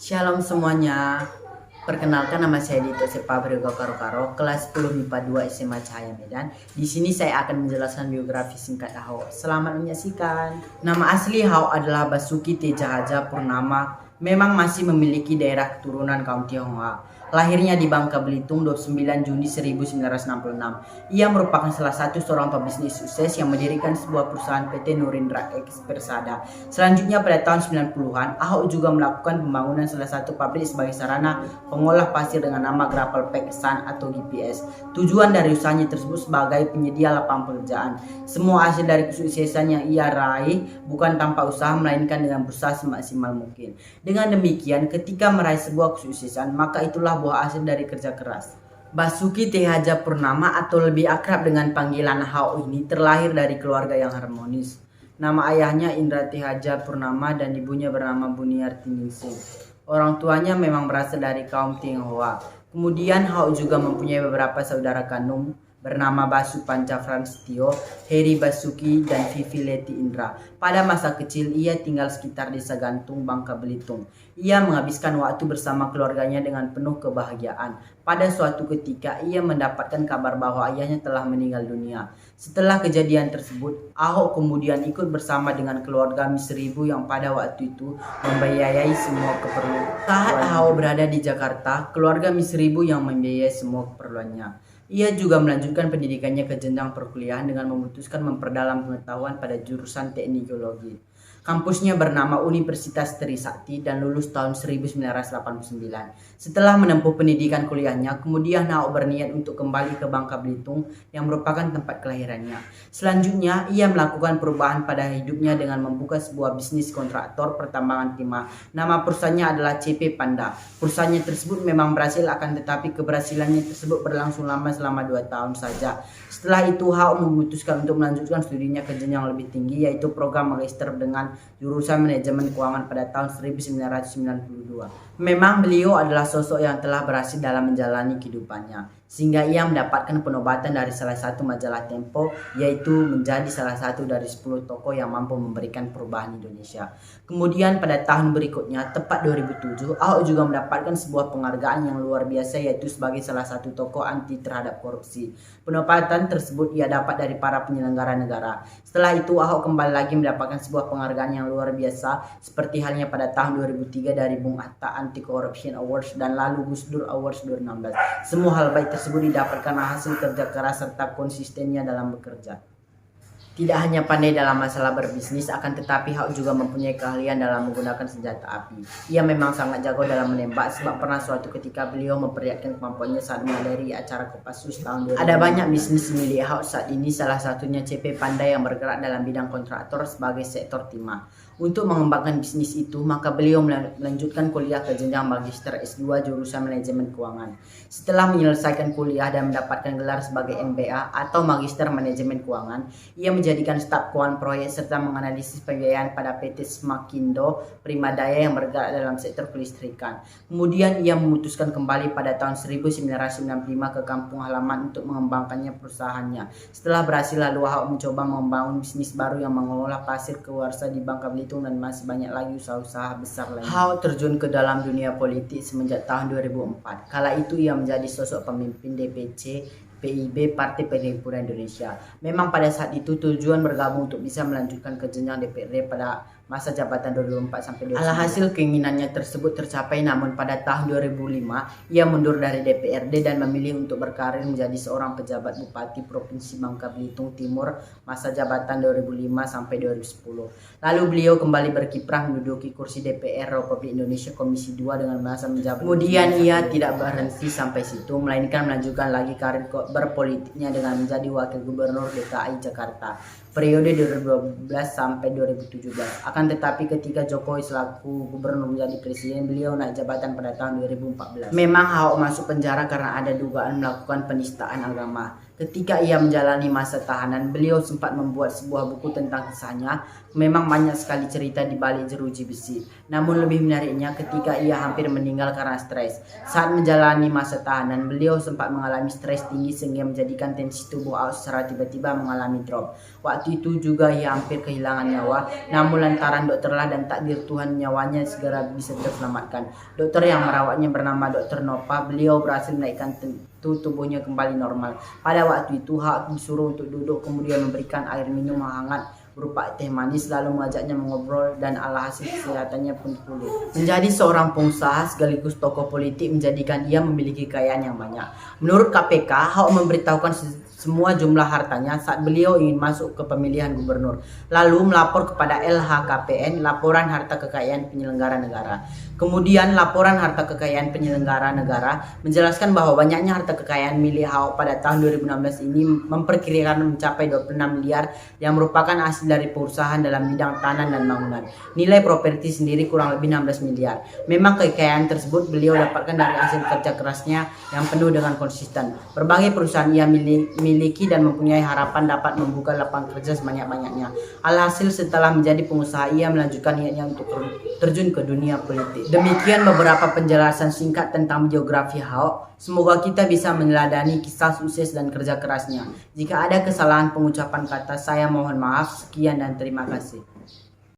Shalom semuanya. Perkenalkan, nama saya Dito Sepabrego Karo kelas 10 MIPA 2 SMA Cahaya Medan. Di sini saya akan menjelaskan biografi singkat Ahok. Selamat menyaksikan. Nama asli Ahok adalah Basuki Tejahaja Purnama. Memang masih memiliki daerah keturunan kaum Tionghoa. Lahirnya di Bangka Belitung 29 Juni 1966. Ia merupakan salah satu seorang pebisnis sukses yang mendirikan sebuah perusahaan PT Nurindra X Persada. Selanjutnya pada tahun 90-an, Ahok juga melakukan pembangunan salah satu pabrik sebagai sarana pengolah pasir dengan nama Gravel Pack Sun atau GPS. Tujuan dari usahanya tersebut sebagai penyedia lapangan pekerjaan. Semua hasil dari kesuksesan yang ia raih bukan tanpa usaha, melainkan dengan berusaha semaksimal mungkin. Dengan demikian, ketika meraih sebuah kesuksesan, maka itulah buah hasil dari kerja keras. Basuki Tejahaja Purnama atau lebih akrab dengan panggilan Ahok ini terlahir dari keluarga yang harmonis. Nama ayahnya Indra Tejahaja Purnama dan ibunya bernama Buniarti Ningsih. Orang tuanya memang berasal dari kaum Tionghoa. Kemudian Ahok juga mempunyai beberapa saudara kandung bernama Basu Panca Franstio, Heri Basuki, dan Vivi Leti Indra. Pada masa kecil ia tinggal sekitar desa Gantung, Bangka Belitung. Ia menghabiskan waktu bersama keluarganya dengan penuh kebahagiaan. Pada suatu ketika ia mendapatkan kabar bahwa ayahnya telah meninggal dunia. Setelah kejadian tersebut, Ahok kemudian ikut bersama dengan keluarga Misribu yang pada waktu itu membiayai semua keperluan. Saat Ahok berada di Jakarta, keluarga Misribu yang membiayai semua keperluannya. Ia juga melanjutkan pendidikannya ke jenjang perkuliahan dengan memutuskan memperdalam pengetahuan pada jurusan teknik geologi. Kampusnya bernama Universitas Trisakti dan lulus tahun 1989. Setelah menempuh pendidikan kuliahnya, kemudian Ahok berniat untuk kembali ke Bangka Belitung yang merupakan tempat kelahirannya. Selanjutnya, ia melakukan perubahan pada hidupnya dengan membuka sebuah bisnis kontraktor pertambangan timah. Nama perusahaannya adalah CP Panda. Perusahaannya tersebut memang berhasil, akan tetapi keberhasilannya tersebut berlangsung lama selama 2 tahun saja. Setelah itu, Ahok memutuskan untuk melanjutkan studinya ke jenjang lebih tinggi, yaitu program magister dengan jurusan manajemen keuangan pada tahun 1992. Memang beliau adalah sosok yang telah berhasil dalam menjalani kehidupannya, sehingga ia mendapatkan penobatan dari salah satu majalah Tempo, yaitu menjadi salah satu dari 10 tokoh yang mampu memberikan perubahan Indonesia. Kemudian pada tahun berikutnya, tepat 2007, Ahok juga mendapatkan sebuah penghargaan yang luar biasa, yaitu sebagai salah satu tokoh anti terhadap korupsi. Penobatan tersebut ia dapat dari para penyelenggara negara. Setelah itu, Ahok kembali lagi mendapatkan sebuah penghargaan yang luar biasa, seperti halnya pada tahun 2003 dari Bung Hatta Anti Corruption Awards dan lalu Gus Dur Awards 2016. Semua hal baik tersebut didapatkan hasil kerja keras serta konsistennya dalam bekerja. Tidak hanya pandai dalam masalah berbisnis, akan tetapi Ahok juga mempunyai keahlian dalam menggunakan senjata api. Ia memang sangat jago dalam menembak, sebab pernah suatu ketika beliau memperlihatkan kemampuannya saat menghadiri acara Kopassus tahun 2000. Ada banyak bisnis milik Ahok saat ini, salah satunya CP Panda yang bergerak dalam bidang kontraktor sebagai sektor timah. Untuk mengembangkan bisnis itu, maka beliau melanjutkan kuliah ke jenjang magister S2 jurusan manajemen keuangan. Setelah menyelesaikan kuliah dan mendapatkan gelar sebagai MBA atau magister manajemen keuangan, ia menjadikan staf keuangan proyek serta menganalisis pembiayaan pada PT Smakindo Primadaya yang bergerak dalam sektor kelistrikan. Kemudian ia memutuskan kembali pada tahun 1995 ke kampung halaman untuk mengembangkannya perusahaannya. Setelah berhasil, lalu Ahok mencoba membangun bisnis baru yang mengolah pasir keluarsa di Bangka Belitung dan masih banyak lagi usaha-usaha besar lain. Ahok terjun ke dalam dunia politik semenjak tahun 2004. Kala itu ia menjadi sosok pemimpin DPC PIB Partai Perhimpunan Indonesia. Memang pada saat itu tujuan bergabung untuk bisa melanjutkan ke jenjang DPRD pada masa jabatan 2004 sampai 2009. Alhasil keinginannya tersebut tercapai, namun pada tahun 2005 ia mundur dari DPRD dan memilih untuk berkarir menjadi seorang pejabat Bupati Provinsi Bangka Belitung Timur masa jabatan 2005 sampai 2010. Lalu beliau kembali berkiprah menduduki kursi DPR Republik Indonesia Komisi 2 dengan masa menjabat. Kemudian ia tidak berhenti sampai situ, melainkan melanjutkan lagi karir berpolitiknya dengan menjadi Wakil Gubernur DKI Jakarta periode 2012 sampai 2017. Akan tetapi ketika Jokowi selaku gubernur menjadi presiden, beliau naik jabatan pada tahun 2014. Memang Ahok masuk penjara karena ada dugaan melakukan penistaan agama. Ketika ia menjalani masa tahanan, beliau sempat membuat sebuah buku tentang kisahnya. Memang banyak sekali cerita di balik jeruji besi. Namun lebih menariknya ketika ia hampir meninggal karena stres. Saat menjalani masa tahanan, beliau sempat mengalami stres tinggi sehingga menjadikan tensi tubuh Aok secara tiba-tiba mengalami drop. Waktu itu juga ia hampir kehilangan nyawa, namun lantaran dokterlah dan takdir Tuhan nyawanya segera bisa terselamatkan. Dokter yang merawatnya bernama Dokter Nova, beliau berhasil menaikkan tubuhnya kembali normal. Pada waktu itu Aok disuruh untuk duduk kemudian memberikan air minum hangat berupa teh manis lalu mengajaknya mengobrol dan alhasil kesehatannya pun pulih. Menjadi seorang pengusaha sekaligus tokoh politik menjadikan ia memiliki kekayaan yang banyak. Menurut KPK, Aok memberitahukan semua jumlah hartanya saat beliau ingin masuk ke pemilihan gubernur. Lalu melapor kepada LHKPN laporan harta kekayaan penyelenggara negara. Kemudian laporan harta kekayaan penyelenggara negara menjelaskan bahwa banyaknya harta kekayaan milik Aok pada tahun 2016 ini memperkirakan mencapai 26 miliar yang merupakan hasil dari perusahaan dalam bidang tanah dan bangunan. Nilai properti sendiri kurang lebih 16 miliar. Memang kekayaan tersebut beliau dapatkan dari hasil kerja kerasnya yang penuh dengan konsisten. Berbagai perusahaan ia miliki dan mempunyai harapan dapat membuka lapangan kerja sebanyak-banyaknya. Alhasil setelah menjadi pengusaha ia melanjutkan niatnya untuk terjun ke dunia politik. Demikian beberapa penjelasan singkat tentang biografi Aok. Semoga kita bisa meneladani kisah sukses dan kerja kerasnya. Jika ada kesalahan pengucapan kata, saya mohon maaf. Sekian dan terima kasih.